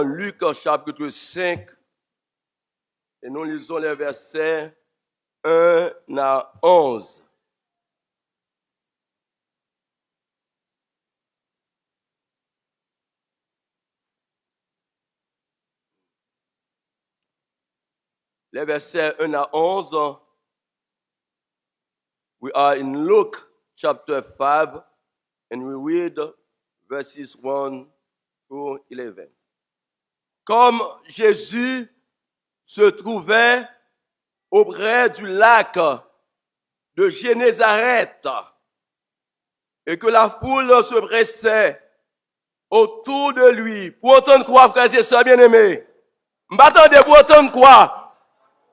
Luc chapitre 5 et nous lisons les versets 1 à 11. Les versets 1 à 11. We are in Luke chapter 5 and we read verses 1 to 11. Comme Jésus se trouvait auprès du lac de Génézareth et que la foule se pressait autour de lui. Pour entendre quoi, frères et sœurs bien-aimés? M'attendez pour entendre quoi?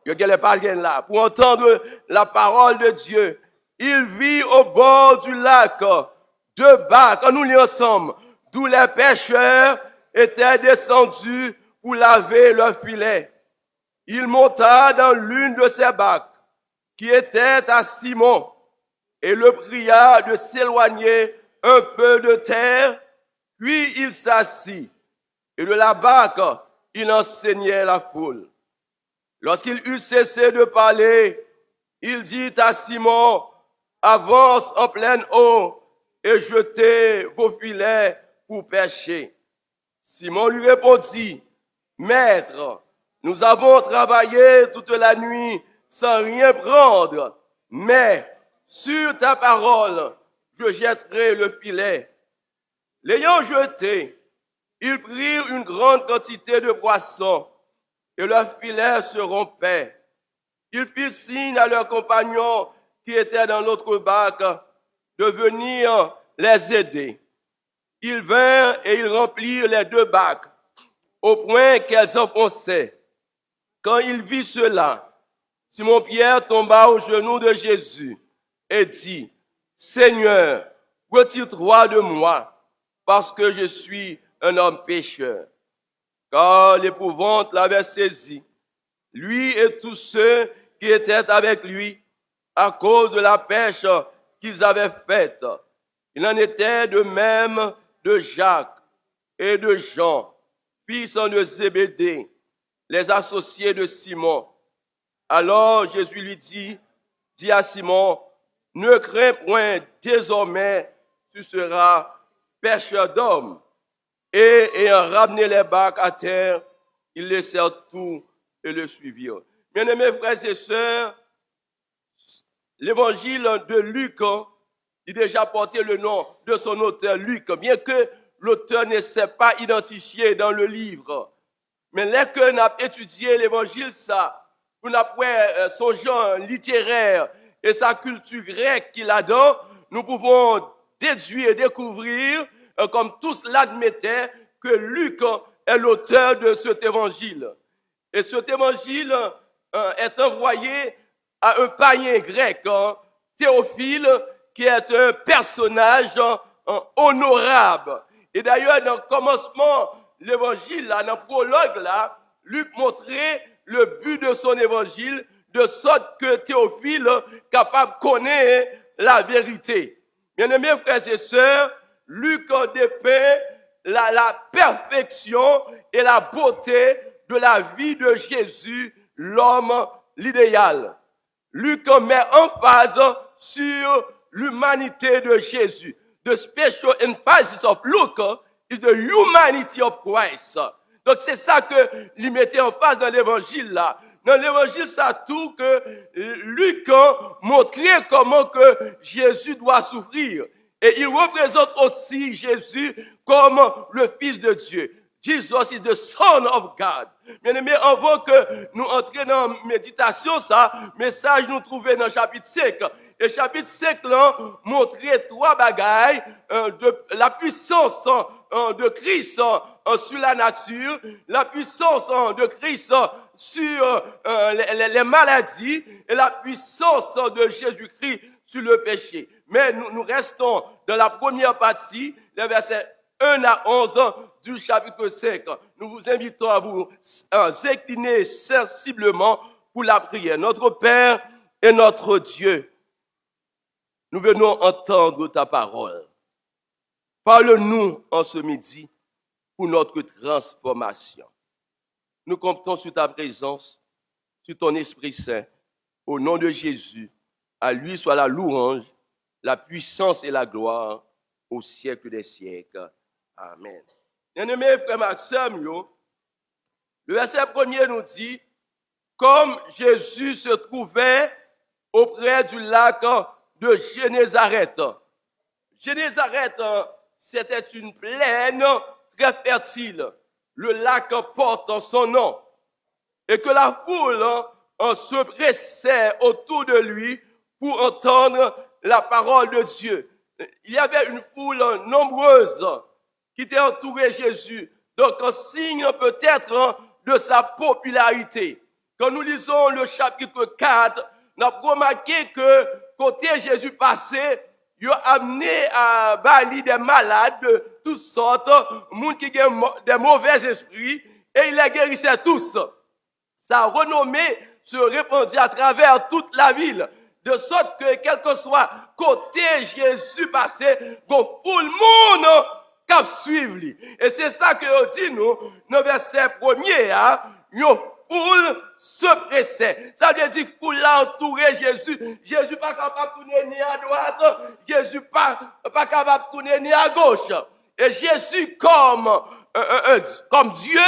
Je ne pas là. Pour entendre la parole de Dieu. Il vit au bord du lac deux barques, nous lisons ensemble, d'où les pêcheurs étaient descendus pour laver leurs filets. Il monta dans l'une de ces barques, qui était à Simon, et le pria de s'éloigner un peu de terre, puis il s'assit, et de la barque, il enseignait la foule. Lorsqu'il eut cessé de parler, il dit à Simon, avance en pleine eau et jetez vos filets pour pêcher. Simon lui répondit, Maître, nous avons travaillé toute la nuit sans rien prendre, mais sur ta parole, je jetterai le filet. L'ayant jeté, ils prirent une grande quantité de poissons et leurs filets se rompaient. Ils firent signe à leurs compagnons qui étaient dans l'autre barque de venir les aider. Ils vinrent et ils remplirent les deux barques au point qu'elles enfonçaient. Quand il vit cela, Simon-Pierre tomba aux genoux de Jésus et dit, Seigneur, retire-toi de moi, parce que je suis un homme pécheur. Car l'épouvante l'avait saisi, lui et tous ceux qui étaient avec lui, à cause de la pêche qu'ils avaient faite. Il en était de même de Jacques et de Jean, fils de Zébédée, les associés de Simon. Alors Jésus lui dit à Simon, ne crains point, désormais tu seras pêcheur d'hommes. Et ayant ramené les barques à terre, ils laissèrent tout et le suivirent. Bien-aimés frères et sœurs, l'évangile de Luc, il a déjà porté le nom de son auteur Luc, bien que l'auteur ne s'est pas identifié dans le livre. Mais lorsque nous avons étudié l'évangile, ça, nous avons son genre littéraire et sa culture grecque qu'il a dans, nous pouvons déduire et découvrir, comme tous l'admettaient, que Luc est l'auteur de cet évangile. Et cet évangile est envoyé à un païen grec, Théophile, qui est un personnage honorable. Et d'ailleurs, dans le commencement de l'évangile, dans le prologue, là, Luc montrait le but de son évangile, de sorte que Théophile est capable de connaître la vérité. Bien-aimés frères et sœurs, Luc dépeint la perfection et la beauté de la vie de Jésus, l'homme, l'idéal. Luc met emphase sur l'humanité de Jésus. The special emphasis of Luke is the humanity of Christ. Donc c'est ça que lui mettait en face dans l'évangile là. Dans l'évangile, ça tout que Luc montrait comment que Jésus doit souffrir. Et il représente aussi Jésus comme le Fils de Dieu. Jesus is the Son of God. Bien-aimés, avant que nous entrions dans la méditation, ça, message nous trouvait dans le chapitre 5. Et le chapitre 5, là, montrait trois bagailles, de la puissance de Christ sur la nature, la puissance de Christ sur les maladies et la puissance de Jésus-Christ sur le péché. Mais nous restons dans la première partie, les versets 1 à 11 du chapitre 5. Nous vous invitons à vous incliner sensiblement pour la prière. Notre Père et notre Dieu, nous venons entendre ta parole. Parle-nous en ce midi pour notre transformation. Nous comptons sur ta présence, sur ton Esprit Saint. Au nom de Jésus, à lui soit la louange, la puissance et la gloire au siècle des siècles. Amen. Bien-aimés frères Maxime, le verset premier nous dit, comme Jésus se trouvait auprès du lac de Génézareth. Génézareth, c'était une plaine très fertile. Le lac porte son nom. Et que la foule se pressait autour de lui pour entendre la parole de Dieu. Il y avait une foule nombreuse qui était entourée Jésus. Donc, un signe peut-être de sa popularité. Quand nous lisons le chapitre 4, nous avons remarqué que côté Jésus passé, il a amené à Bali des malades de toutes sortes, gens qui ont des mauvais esprits, et il les guérissait tous. Sa renommée se répandit à travers toute la ville, de sorte que quel que soit côté Jésus passé, tout le monde cap suivre lui. Et c'est ça que on dit nous, dans verset premier, foule se pressait. Ça veut dire que foule l'a entouré Jésus. Jésus pas capable de tourner ni à droite. Jésus pas capable de tourner ni à gauche. Et Jésus comme Dieu,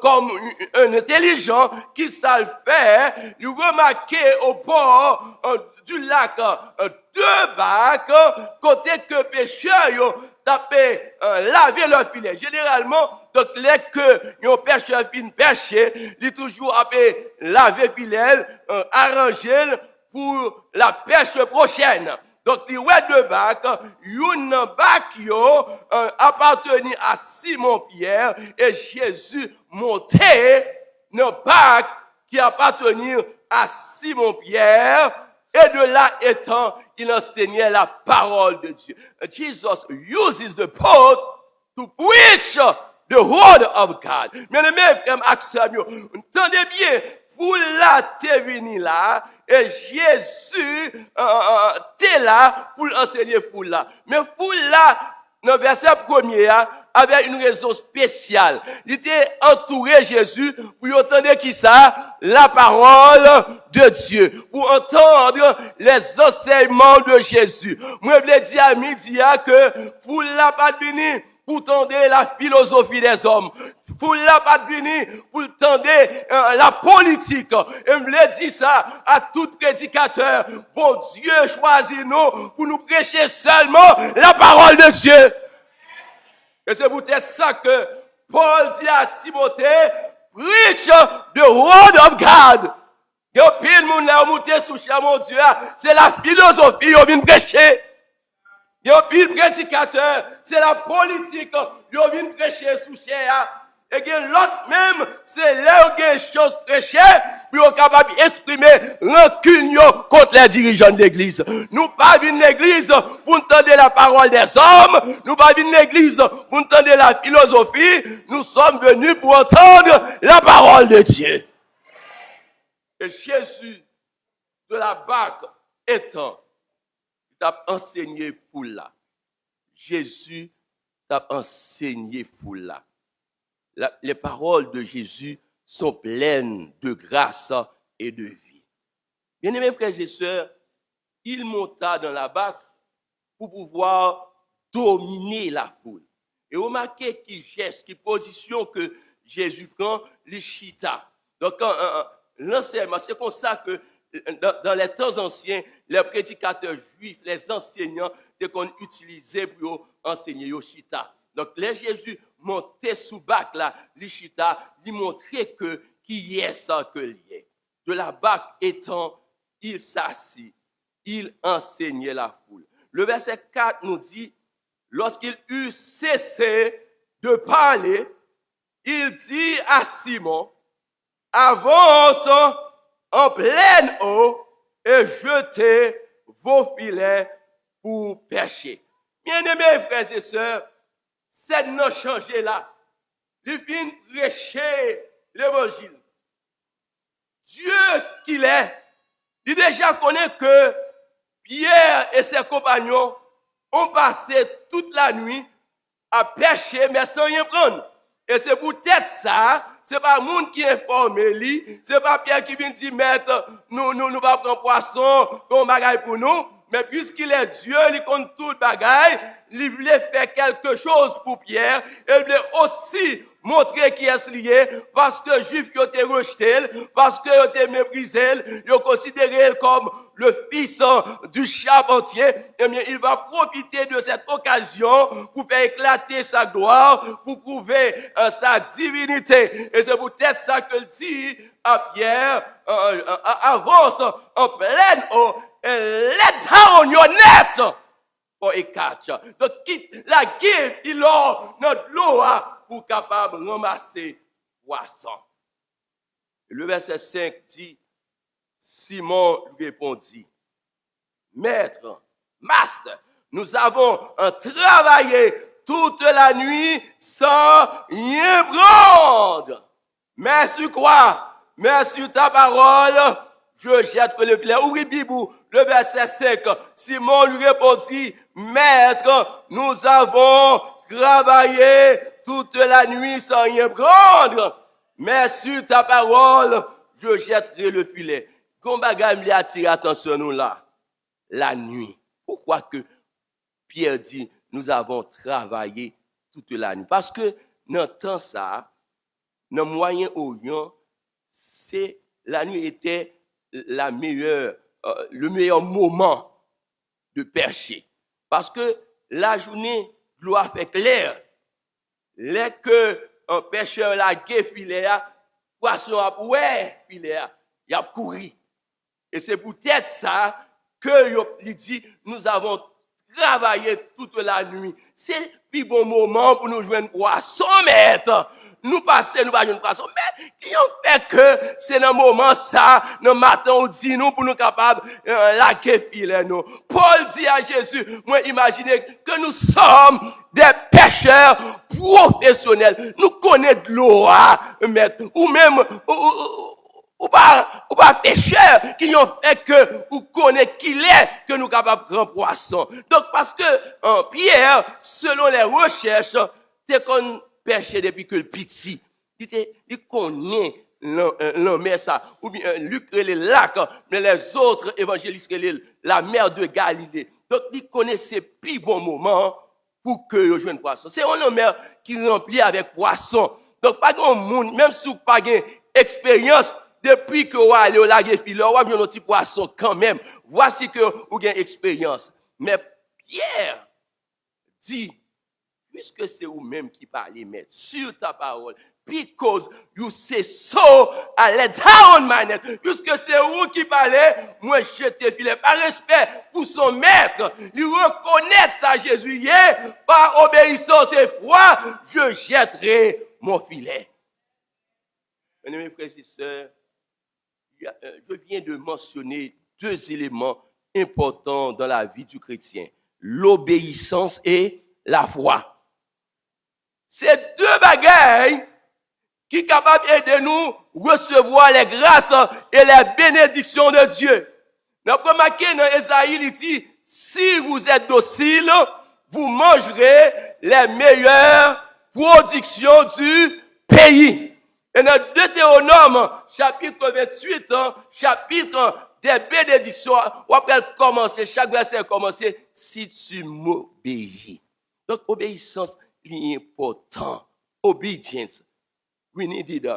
comme un intelligent qui savait faire, il remarquait au bord du lac deux bacs, côté que pécheurs tapé laver leur filet. Généralement, donc les que un pêcheur fin pêcher, il toujours appelé laver filet, arranger pour la pêche prochaine. Donc, il y a deux bacs, une bac appartenait à Simon-Pierre et Jésus montait dans le bac qui appartenait à Simon-Pierre. Et de là étant, il enseignait la parole de Dieu. Jesus uses the boat to preach the word of God. Mais les mêmes frères Axel, entendez bien, vous là, t'es venu là, et Jésus, t'es là pour enseigner vous là. Mais vous là, dans le verset premier, avait une raison spéciale. Il était entouré Jésus pour entendre qui ça? La parole de Dieu. Pour entendre les enseignements de Jésus. Moi, je voulais dire à midi que vous là pas venu pour tendre la philosophie des hommes. Pour la pas venir pour tendre la politique. Et je voulais dire ça à tout prédicateur. Bon Dieu choisit nous pour nous prêcher seulement la parole de Dieu. Et c'est peut-être ça que Paul dit à Timothée, preach the word of God. Il y a pile monde là monter sous mon Dieu, c'est la philosophie qu'on vient prêcher. Il y a pile prédicateur, c'est la politique qu'on vient prêcher sous cher. Et l'autre même, c'est là où il y a chose prêchée, puis on est capable d'exprimer rancune contre les dirigeants de l'église. Nous pas venir l'église pour entendre la parole des hommes, nous pas venir l'église pour entendre la philosophie, nous sommes venus pour entendre la parole de Dieu. Et Jésus, de la barque étant, il t'a enseigné pour là. Jésus t'a enseigné pour là. Les paroles de Jésus sont pleines de grâce et de vie. Bien-aimés frères et sœurs, il monta dans la barque pour pouvoir dominer la foule. Et remarquez qui geste, qui position que Jésus prend, l'Ishita. Donc, l'enseignement, c'est comme ça que dans les temps anciens, les prédicateurs juifs, les enseignants, c'est qu'on utilisait pour enseigner Yoshita. Donc, les Jésus montait sous bac là, l'Ishita, lui montrait que qui est ça que lié. De la bac étant, il s'assit, il enseignait la foule. Le verset 4 nous dit, lorsqu'il eut cessé de parler, il dit à Simon, avance en pleine eau et jetez vos filets pour pêcher. Bien-aimés frères et sœurs, c'est de nous changer là. Il vient prêcher l'évangile. Dieu qu'il est, il déjà connaît que Pierre et ses compagnons ont passé toute la nuit à pêcher, mais sans rien prendre. Et c'est peut-être ça, c'est pas monde qui informe lui, c'est pas Pierre qui vient dire maître, nous pas prendre poisson comme bagaille pour nous, mais puisqu'il est Dieu, il compte tout bagaille, il voulait faire quelque chose pour Pierre, et il voulait aussi montrer qui est lié, parce que les Juifs ont été rejetés, parce qu'ils ont été méprisés, ils ont considéré comme le fils du charpentier, eh bien, il va profiter de cette occasion pour faire éclater sa gloire, pour prouver sa divinité. Et c'est peut-être ça que dit à Pierre, avance en pleine eau, et let down your net for a catch. Donc, quitte la guerre, il a notre l'eau pour capable de ramasser poisson. Le verset 5 dit, Simon lui répondit, Maître, Master, nous avons travaillé toute la nuit sans rien prendre. Mais sur quoi? Mais sur ta parole, je jette le filet. Ouvri Bibou, le verset 5. Simon lui répondit, Maître, nous avons travaillé toute la nuit sans rien prendre. Mais sur ta parole, je jetterai le filet. Combat lui attire attention nous là. La nuit. Pourquoi que Pierre dit, nous avons travaillé toute la nuit? Parce que dans le temps ça, dans le Moyen-Orient, la nuit était le meilleur moment de pêcher. Parce que la journée doit faire clair. Dès que un pêcheur la gué filet, poisson a filet, il a couru. Et c'est peut-être ça que il dit, nous avons travaillé toute la nuit. C'est le plus bon moment pour nous joindre poisson, maître. Nous passer, nous pas joindre poisson. Mais, qui ont fait que c'est dans le moment ça, dans le matin, on dit nous pour nous capables, la filet nous. Paul dit à Jésus, moi, imaginez que nous sommes des pêcheurs professionnels. Nous connaissons de l'eau, maître. Ou même, ou pas pêcheurs qui ont fait que ou connaît qu'il est que nous capables de prendre poisson. Donc parce que Pierre, selon les recherches, c'est qu'on pêchait depuis que le petit. Il connaît l'homme ça ou bien Luc et les lacs, mais les autres évangélistes la mer de Galilée. Donc il connaissait plus bon moment pour que je joigne poisson. C'est un mer qui remplit avec poisson. Donc pas grand monde, même si vous pas expérience depuis que vous allez au lac et filet, vous avez un petit poisson quand même. Voici que vous avez expérience. Mais Pierre dit, puisque c'est vous-même qui parlez, mais sur ta parole, because you say so, I let down my net. Puisque c'est vous qui parlez, moi je te filet. Par respect pour son maître, il reconnaît ça Jésus. Par obéissance et foi, je jetterai mon filet. Mes frères et sœurs, je viens de mentionner deux éléments importants dans la vie du chrétien. L'obéissance et la foi. C'est deux bagailles qui sont capables d'aider nous recevoir les grâces et les bénédictions de Dieu. Nous avons remarqué dans Ésaïe, il dit, si vous êtes docile, vous mangerez les meilleures productions du pays. Et dans Deutéronome, chapitre 28, chapitre des bénédictions, on va commencer, chaque verset commencer, si tu m'obéis. Donc, obéissance est important. Obedience. We needed,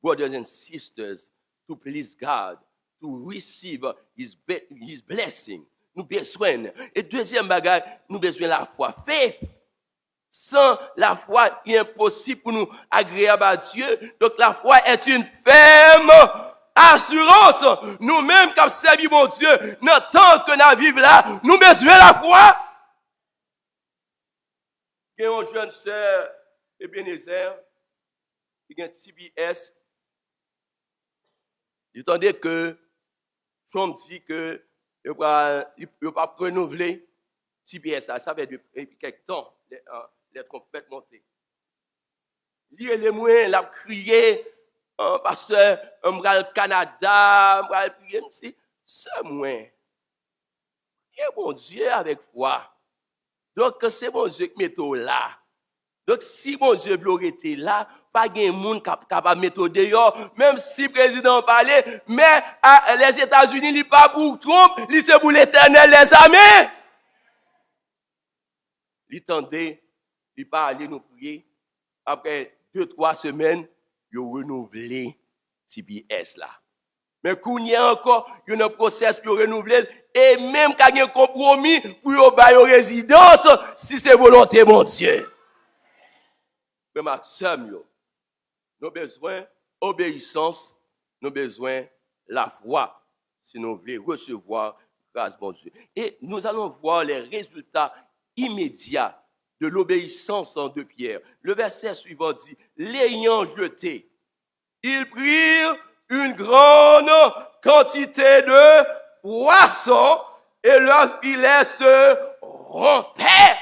brothers and sisters, to please God, to receive His blessing. Nous besoin. Et deuxième bagage, nous besoin la foi. Faith. Sans la foi, il est impossible pour nous agréable à Dieu. Donc la foi est une ferme assurance. Nous-mêmes, qui servi mon Dieu, dans tant que nous vivons là, nous besoin la foi. Il y a une jeune sœur, Ebenezer, qui a un TBS. Il attendait que, on me dit que, il ne va pas renouveler TBS. Ça fait depuis quelques temps. Les trompettes montées. Lié les moyens, l'a crié, parce que le Canada, m'bral prier, c'est moins. Et mon Dieu avec foi. Donc c'est mon Dieu qui met là. Donc, si mon Dieu aurait été là, pas de monde capable de mettre dehors, même si le président parlait, mais les États-Unis, ils pas pour Trump, ils c'est pour l'éternel, les amis. Ils tendaient, ils parlaient, nous prier. Après 2-3 semaines, ils ont renouvelé CBS là. Mais quand il y a encore, il y a un process pour renouveler, et même quand il y a un compromis pour y avoir une résidence, si c'est volonté, mon Dieu. Mais ma sœur, nous avons besoin d'obéissance, nous avons besoin de la foi, si nous voulons recevoir grâce, mon Dieu. Et nous allons voir les résultats immédiats de l'obéissance de Pierre. Le verset suivant dit, l'ayant jeté, ils prirent une grande quantité de poissons et leur filet se rompait.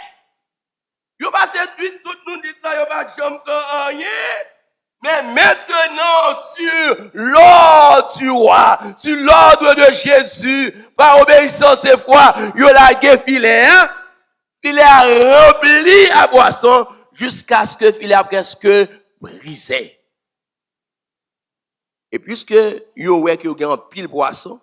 Yo pas cette nuit, tout le monde dit ça, yo pas de jambe quand rien. Mais maintenant, sur l'ordre du roi, sur l'ordre de Jésus, par obéissance et foi, yo la filet, hein? Filet a rempli à poisson jusqu'à ce que filet a presque brisé. Et puisque yo ouais que yo gen pile poisson,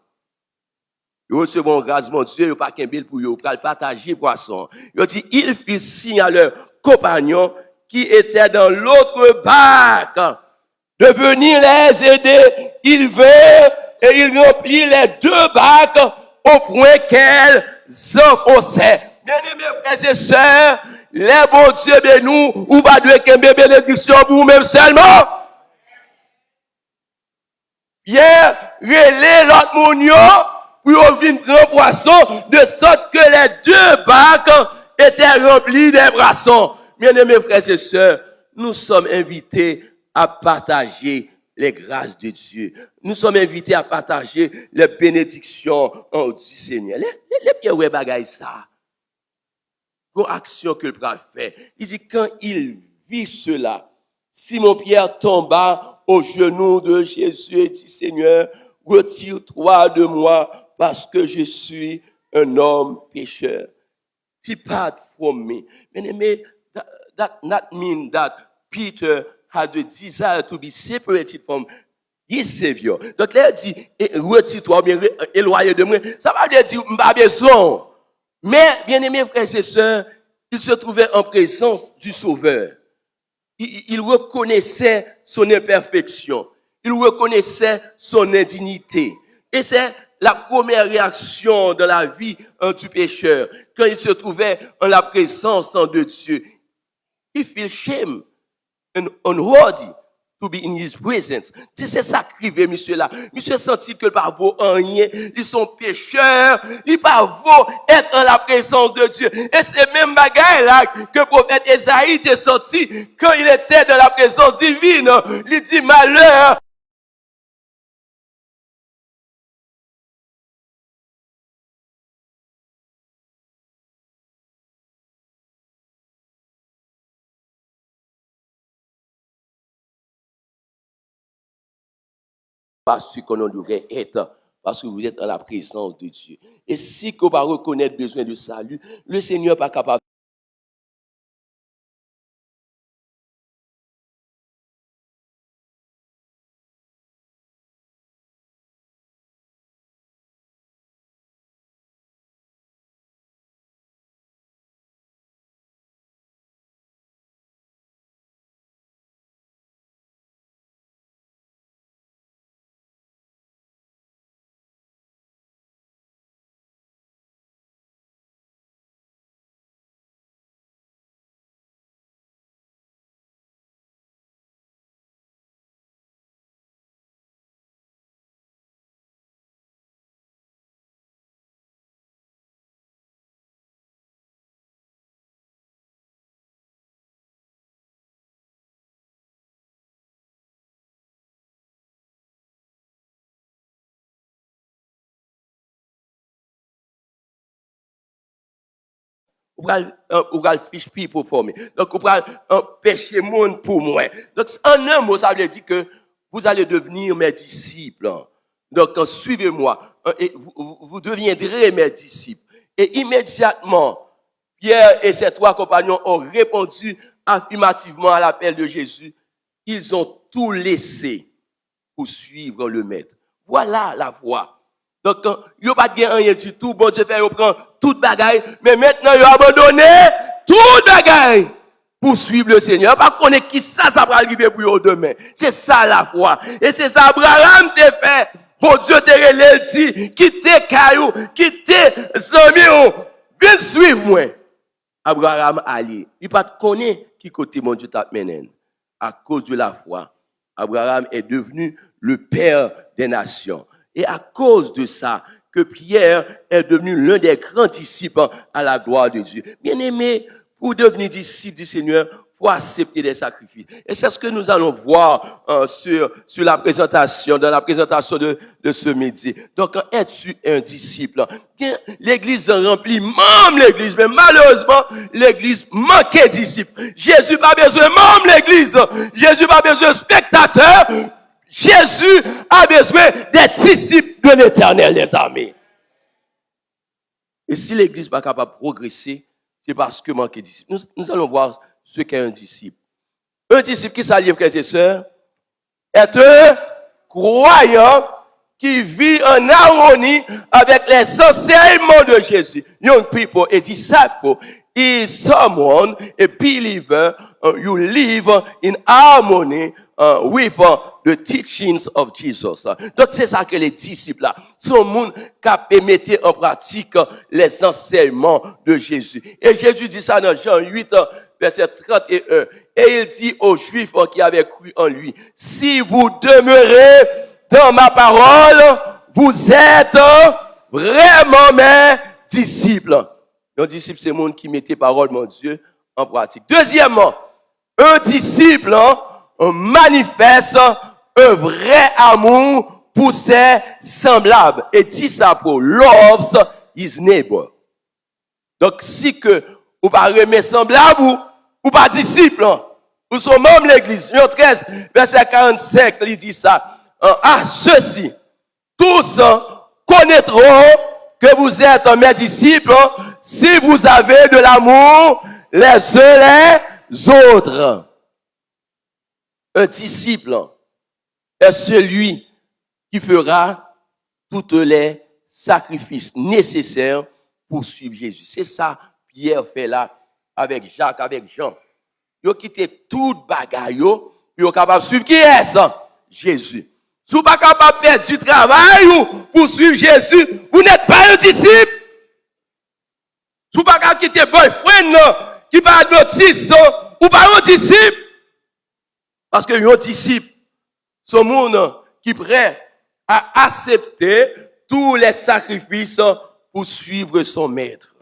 yo recevons grâce mon Dieu, yo pas qu'un bill pour yo pral partager poisson. Yo dit il fit signe à leurs compagnons qui étaient dans l'autre barque de venir les aider. Il veut et il remplit les 2 barques au point qu'elles s'enfonçaient. Bien-aimés frères et sœurs, les bons Dieu de nous, ou pas de qu'un bénédiction pour vous-même seulement. Pierre, relais l'autre mounio, pour venir prendre poisson, de sorte que les 2 barques étaient remplies des poissons. Bien-aimés frères et sœurs, nous sommes invités à partager les grâces de Dieu. Nous sommes invités à partager les bénédictions du Seigneur. Les pierres, ouais, bagaille ça. Pour action que le père fait. Il dit, quand il vit cela, Simon-Pierre tomba aux genoux de Jésus et dit, Seigneur, retire-toi de moi parce que je suis un homme pécheur. Depart from me. That not mean that Peter had the desire to be separated from his Savior. Donc là, il dit, retire-toi, bien éloigné de moi. Ça va dire, m'pas besoin. Mais, bien-aimés frères et sœurs, il se trouvait en présence du Sauveur. Il reconnaissait son imperfection. Il reconnaissait son indignité. Et c'est la première réaction de la vie du pécheur. Quand il se trouvait en la présence de Dieu. He feels shame and unworthy to be in his presence. C'est ça qui arrive, monsieur là. Monsieur sentit que le pas vaut rien. Ils sont pécheurs. Il pas vaut être en la présence de Dieu. Et c'est même bagaille là que le prophète Esaïe était senti quand il était dans la présence divine. Il dit malheur. Parce qu'on devrait être, parce que vous êtes dans la présence de Dieu. Et si qu'on va reconnaître besoin de salut, le Seigneur n'est pas capable. Ou va fiche people pour moi. Donc, ou va empêcher monde pour moi. Donc, en un mot, ça veut dire que vous allez devenir mes disciples. Donc, suivez-moi. Et vous deviendrez mes disciples. Et immédiatement, Pierre et ses 3 compagnons ont répondu affirmativement à l'appel de Jésus, ils ont tout laissé pour suivre le Maître. Voilà la voie. Donc, il n'y a pas de rien du tout. Bon Dieu fait, il prend toute bagaille, mais maintenant, il a abandonné toute bagaille pour suivre le Seigneur. Il n'y a pas connaître qui ça va arriver pour eux demain. C'est ça la foi. Et c'est ça Abraham t'a fait. Bon Dieu t'a dit, quittez Caillou, quittez Zamion, viens suivre moi. Abraham allé. Il pas connaît qui côté mon Dieu t'a mené. À cause de la foi, Abraham est devenu le père des nations. Et à cause de ça, que Pierre est devenu l'un des grands disciples à la gloire de Dieu. Bien aimé, pour devenir disciple du Seigneur, pour accepter des sacrifices. Et c'est ce que nous allons voir sur la présentation, dans la présentation de ce midi. Donc, es-tu un disciple? Bien, l'église remplit même l'église, mais malheureusement, l'église manquait de disciples. Jésus n'a pas besoin même l'église. Jésus n'a pas besoin de spectateurs. Jésus a besoin des disciples de l'éternel, les amis. Et si l'église n'est pas capable de progresser, c'est parce que manque de disciples. Nous allons voir ce qu'est un disciple. Un disciple qui s'allie, frères et sœurs, est un croyant qui vit en harmonie avec les enseignements de Jésus. Young people, a disciple is someone, a believer, you live in harmony with the teachings of Jesus. Donc c'est ça que les disciples là, sont monde qui mettre en pratique les enseignements de Jésus. Et Jésus dit ça dans Jean 8 verset 31. Et il dit aux Juifs qui avaient cru en lui, si vous demeurez dans ma parole, vous êtes vraiment mes disciples. Un disciple, c'est le monde qui mettait parole, mon Dieu, en pratique. Deuxièmement, un disciple manifeste un vrai amour pour ses semblables. Et disciple loves his neighbor. Donc, si que ou pas aimer semblable ou pas disciple, ou sont même l'église. Jean 13, verset 45, il dit ça. Ceux-ci, tous connaîtront que vous êtes mes disciples si vous avez de l'amour les uns les autres. Un disciple est celui qui fera tous les sacrifices nécessaires pour suivre Jésus. C'est ça Pierre fait là avec Jacques, avec Jean. Ils ont quitté toute bagaille, ils sont capables de suivre qui est ça? Jésus. Si vous n'êtes pas capable de perdre du travail ou pour suivre Jésus, vous n'êtes pas un disciple. Si vous n'êtes pas capable de quitter boyfriend qui va à notice, ou pas un disciple. Parce que un disciple, c'est un monde qui est prêt à accepter tous les sacrifices pour suivre son maître.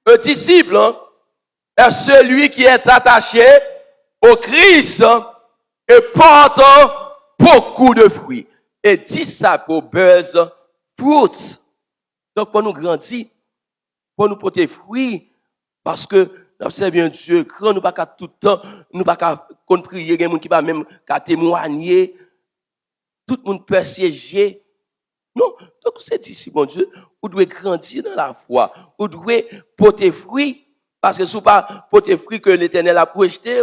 Un disciple est celui qui est attaché au Christ et porte beaucoup de fruits. Et disciple bears fruits. Donc, pour nous grandir, pour nous porter fruits, parce que nous observons Dieu, quand nous pas tout le temps, nous pas prier, il y a des gens qui pas même témoigner, tout le monde peut siéger. Non, donc c'est ici, mon Dieu, vous devez grandir dans la foi, vous devez porter fruits, parce que ce n'est pas porter fruits que l'Éternel a projeté.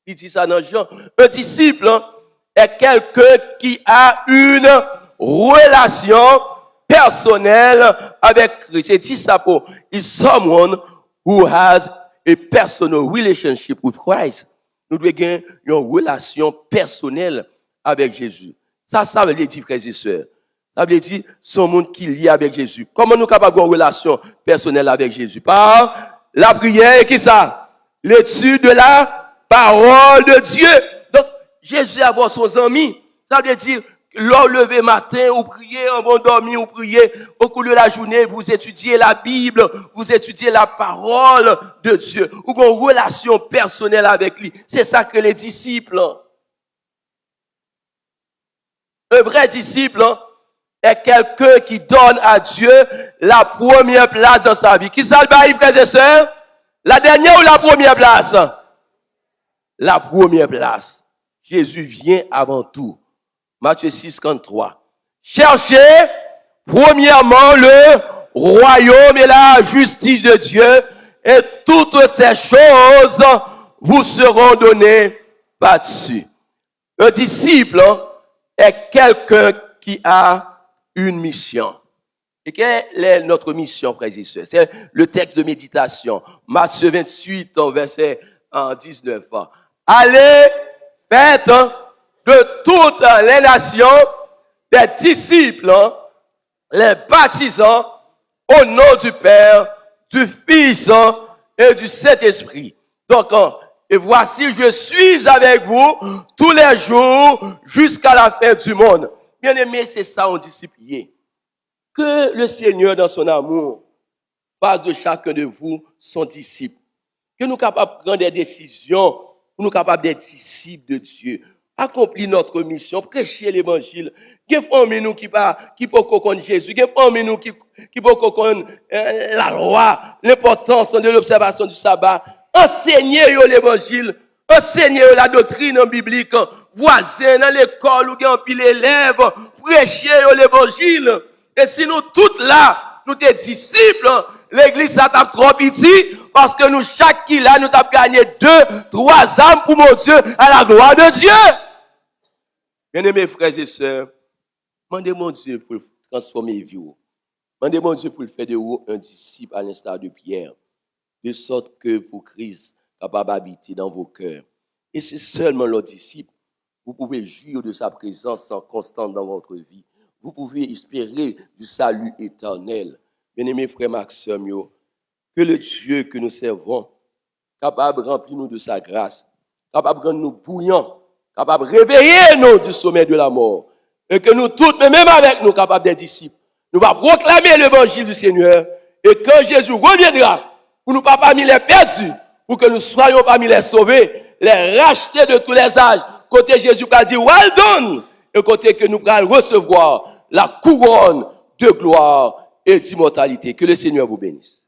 Il dit ça dans Jean. Un disciple est quelqu'un qui a une relation personnelle avec Christ. Et disciple is someone who has a personal relationship with Christ. Nous devons avoir une relation personnelle avec Jésus. Ça veut dire, frères et sœurs. Ça veut dire, son monde qui est lié avec Jésus. Comment nous sommes capables d'avoir une relation personnelle avec Jésus? Par la prière et qui ça? L'étude de la parole de Dieu. Donc, Jésus a son ami. Ça veut dire, lors levé matin, vous priez, en bon dormir, vous priez, au cours de la journée, vous étudiez la Bible, vous étudiez la parole de Dieu. Vous avez une relation personnelle avec lui. C'est ça que les disciples. Un vrai disciple est quelqu'un qui donne à Dieu la première place dans sa vie. Qui ça le bail, frères et sœurs? La dernière ou la première place? La première place. Jésus vient avant tout. Matthieu 6, 53. Cherchez premièrement le royaume et la justice de Dieu et toutes ces choses vous seront données par-dessus. Un disciple est quelqu'un qui a une mission. Et quelle est notre mission, frères et sœurs? C'est le texte de méditation. Matthieu 28, verset 19. Allez, faites de toutes les nations des disciples, les baptisant au nom du Père, du Fils et du Saint-Esprit. Donc, et voici, je suis avec vous tous les jours jusqu'à la fin du monde. Bien aimé, c'est ça, on disciplier. Que le Seigneur, dans son amour, fasse de chacun de vous son disciple. Que nous capables de prendre des décisions, que nous capables d'être disciples de Dieu. Accomplir notre mission, prêcher l'évangile. Qu'il faut nous qui peut connaître Jésus, qu'il faut nous qui peut connaître la loi, l'importance de l'observation du sabbat. Enseigner l'évangile, enseigner la doctrine biblique, voisin dans l'école où il y a un pile élèves, prêcher l'évangile. Et si nous toutes là, nous des disciples, l'église ça t'a trop petit, parce que nous chaque qui là, nous t'a gagné 2, 3 âmes pour mon Dieu, à la gloire de Dieu. Bien-aimés frères et sœurs, demandez mon Dieu pour transformer vie. Demandez mon Dieu pour faire de vous un disciple à l'instar de Pierre, de sorte que pour Christ capable d'habiter dans vos cœurs. Et c'est seulement le disciple, vous pouvez jouir de sa présence constante dans votre vie. Vous pouvez espérer du salut éternel. Bien-aimés frères Maxime, que le Dieu que nous servons, capable de remplir nous de sa grâce, capable de rendre nous bouillants, capable de réveiller nous du sommet de la mort, et que nous tous, même avec nous, capables d'être disciples, nous allons proclamer l'évangile du Seigneur, et quand Jésus reviendra, pour nous pas parmi les perdus, pour que nous soyons parmi les sauvés, les rachetés de tous les âges, côté Jésus va dire, well done, et côté que nous allons recevoir la couronne de gloire et d'immortalité. Que le Seigneur vous bénisse.